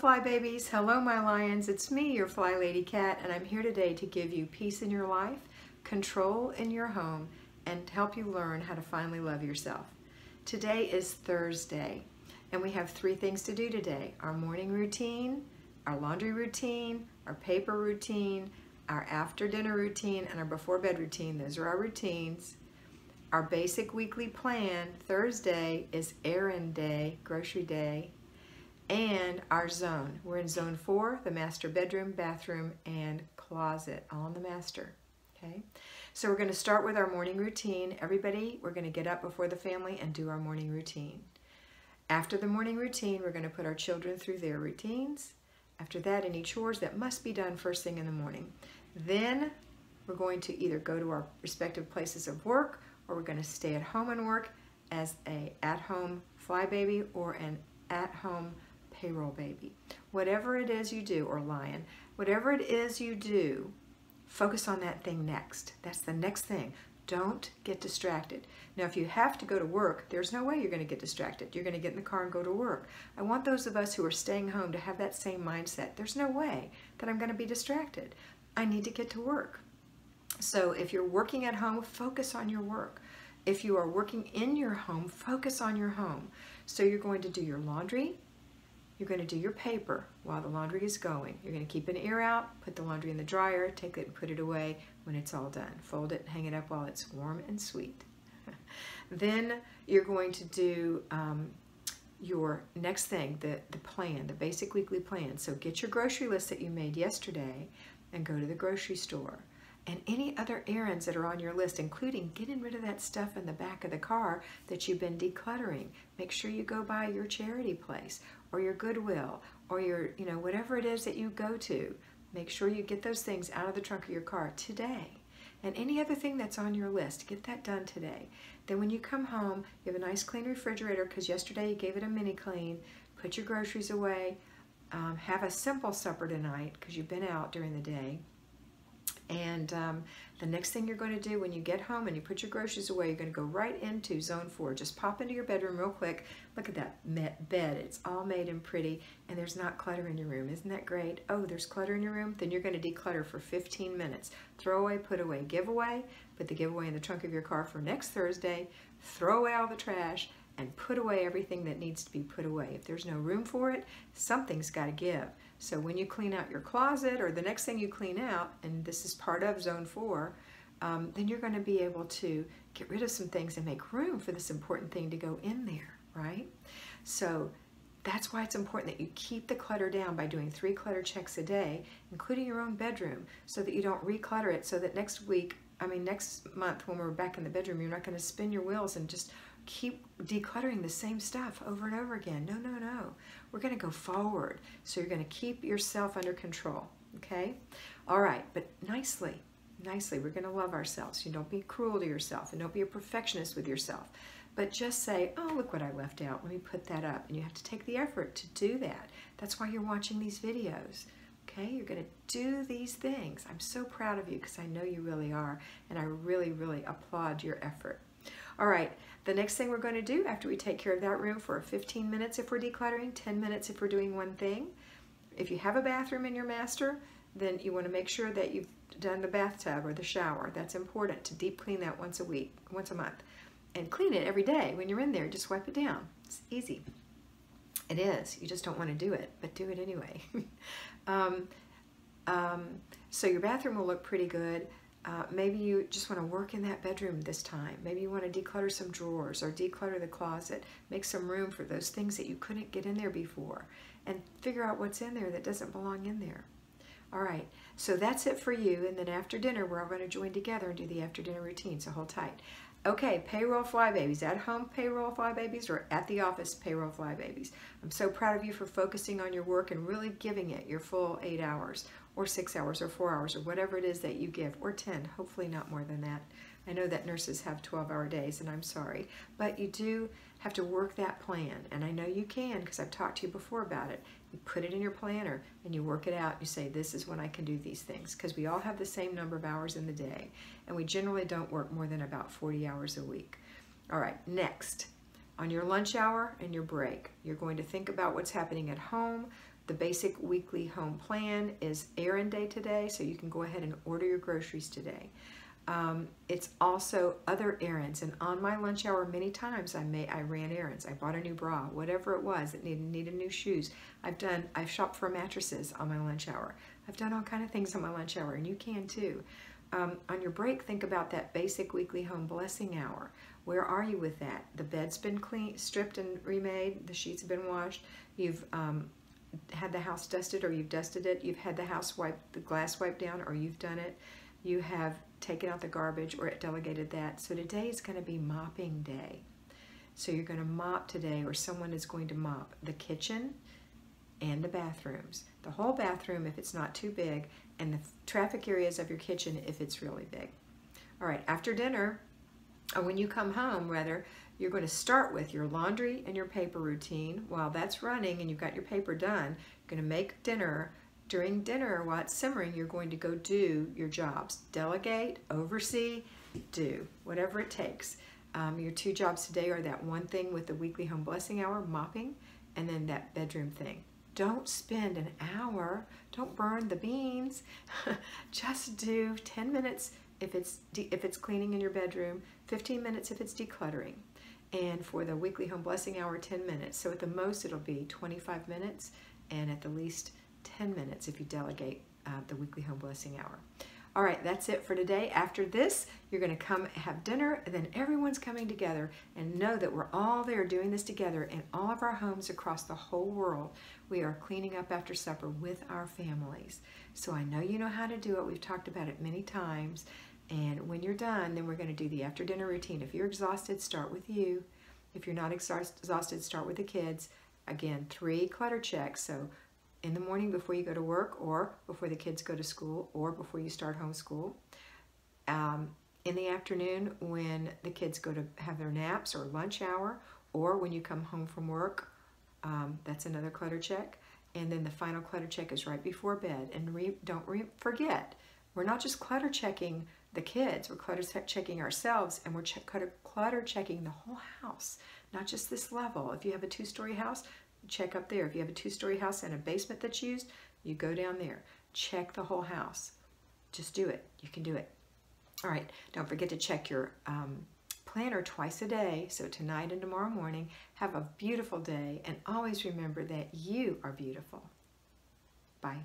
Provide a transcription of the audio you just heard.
Fly Babies. Hello, my lions. It's me, your Flylady Kat, and I'm here today to give you peace in your life, control in your home, and help you learn how to finally love yourself. Today is Thursday, and we have 3 things to do today. Our morning routine, our laundry routine, our paper routine, our after dinner routine, and our before bed routine. Those are our routines. Our basic weekly plan, Thursday, is errand day, grocery day, and our zone. We're in zone 4, the master bedroom, bathroom, and closet, all in the master, okay? So we're gonna start with our morning routine. Everybody, we're gonna get up before the family and do our morning routine. After the morning routine, we're gonna put our children through their routines. After that, any chores that must be done first thing in the morning. Then we're going to either go to our respective places of work, or we're gonna stay at home and work as a at-home fly baby or an at-home payroll baby. Whatever it is you do, or lion, whatever it is you do, focus on that thing next. That's the next thing. Don't get distracted. Now, if you have to go to work, there's no way you're going to get distracted. You're going to get in the car and go to work. I want those of us who are staying home to have that same mindset. There's no way that I'm going to be distracted. I need to get to work. So if you're working at home, focus on your work. If you are working in your home, focus on your home. So you're going to do your laundry. You're going to do your paper while the laundry is going. You're going to keep an ear out, put the laundry in the dryer, take it and put it away when it's all done. Fold it and hang it up while it's warm and sweet. Then you're going to do your next thing, the plan, the basic weekly plan. So get your grocery list that you made yesterday and go to the grocery store. And any other errands that are on your list, including getting rid of that stuff in the back of the car that you've been decluttering. Make sure you go by your charity place or your Goodwill or your, whatever it is that you go to. Make sure you get those things out of the trunk of your car today. And any other thing that's on your list, get that done today. Then when you come home, you have a nice clean refrigerator because yesterday you gave it a mini clean. Put your groceries away. Have a simple supper tonight because you've been out during the day. And the next thing you're going to do when you get home and you put your groceries away, you're going to go right into zone 4. Just pop into your bedroom real quick. Look at that bed. It's all made and pretty, and there's not clutter in your room. Isn't that great? Oh, there's clutter in your room? Then you're going to declutter for 15 minutes. Throw away, put away, give away. Put the giveaway in the trunk of your car for next Thursday. Throw away all the trash and put away everything that needs to be put away. If there's no room for it, something's got to give. So when you clean out your closet, or the next thing you clean out, and this is part of zone 4, then you're going to be able to get rid of some things and make room for this important thing to go in there, right? So that's why it's important that you keep the clutter down by doing 3 clutter checks a day, including your own bedroom, so that you don't reclutter it, so that next month when we're back in the bedroom, you're not going to spin your wheels and just keep decluttering the same stuff over and over again. No, no, no. We're going to go forward. So you're going to keep yourself under control, okay? All right, but nicely, we're going to love ourselves. You don't be cruel to yourself and don't be a perfectionist with yourself. But just say, oh, look what I left out. Let me put that up. And you have to take the effort to do that. That's why you're watching these videos. Okay, you're going to do these things. I'm so proud of you because I know you really are. And I really, really applaud your effort. All right, the next thing we're going to do after we take care of that room for 15 minutes if we're decluttering, 10 minutes if we're doing one thing. If you have a bathroom in your master, then you want to make sure that you've done the bathtub or the shower. That's important to deep clean that once a month. And clean it every day. When you're in there, just wipe it down. It's easy. It is. You just don't want to do it, but do it anyway. So your bathroom will look pretty good. Maybe you just want to work in that bedroom this time. Maybe you want to declutter some drawers or declutter the closet. Make some room for those things that you couldn't get in there before and figure out what's in there that doesn't belong in there. All right, so that's it for you. And then after dinner, we're all going to join together and do the after dinner routine, so hold tight. Okay, payroll fly babies, at home payroll fly babies or at the office payroll fly babies. I'm so proud of you for focusing on your work and really giving it your full 8 hours or 6 hours or 4 hours or whatever it is that you give, or 10, hopefully not more than that. I know that nurses have 12-hour days and I'm sorry, but you do have to work that plan, and I know you can because I've talked to you before about it. You put it in your planner and you work it out. You say, this is when I can do these things, because we all have the same number of hours in the day, and we generally don't work more than about 40 hours a week. All right, next, on your lunch hour and your break, you're going to think about what's happening at home, The basic weekly home plan is errand day today, so you can go ahead and order your groceries today. It's also other errands, and on my lunch hour many times I ran errands. I bought a new bra, whatever it was that needed new shoes. I've shopped for mattresses on my lunch hour. I've done all kind of things on my lunch hour, and you can too. On your break, think about that basic weekly home blessing hour. Where are you with that? The bed's been clean, stripped and remade. The sheets have been washed. You've had the house dusted, or you've dusted it. You've had the house wiped, the glass wiped down, or you've done it. You have taken out the garbage or delegated that. So today is going to be mopping day. So you're going to mop today, or someone is going to mop the kitchen and the bathrooms. The whole bathroom if it's not too big, and the traffic areas of your kitchen if it's really big. All right, after dinner, or when you come home rather, you're going to start with your laundry and your paper routine. While that's running and you've got your paper done, you're going to make dinner. During dinner, while it's simmering, you're going to go do your jobs. Delegate, oversee, do, whatever it takes. Your 2 jobs today are that one thing with the weekly home blessing hour, mopping, and then that bedroom thing. Don't spend an hour, don't burn the beans. Just do 10 minutes if it's cleaning in your bedroom, 15 minutes if it's decluttering. And for the weekly home blessing hour, 10 minutes. So at the most it'll be 25 minutes, and at the least 10 minutes if you delegate the weekly home blessing hour. All right, that's it for today. After this, you're going to come have dinner, and then everyone's coming together, and know that we're all there doing this together in all of our homes across the whole world. We are cleaning up after supper with our families. So I know you know how to do it. We've talked about it many times. And when you're done, then we're going to do the after dinner routine. If you're exhausted, start with you. If you're not exhausted, start with the kids. Again, 3 clutter checks. So in the morning before you go to work, or before the kids go to school, or before you start homeschool. In the afternoon when the kids go to have their naps or lunch hour, or when you come home from work, that's another clutter check. And then the final clutter check is right before bed. And don't forget, we're not just clutter checking the kids, we're clutter checking ourselves, and we're clutter checking the whole house, not just this level. If you have a 2-story house, check up there. If you have a 2-story house and a basement that's used, you go down there. Check the whole house. Just do it. You can do it. All right. Don't forget to check your planner twice a day. So tonight and tomorrow morning. Have a beautiful day, and always remember that you are beautiful. Bye.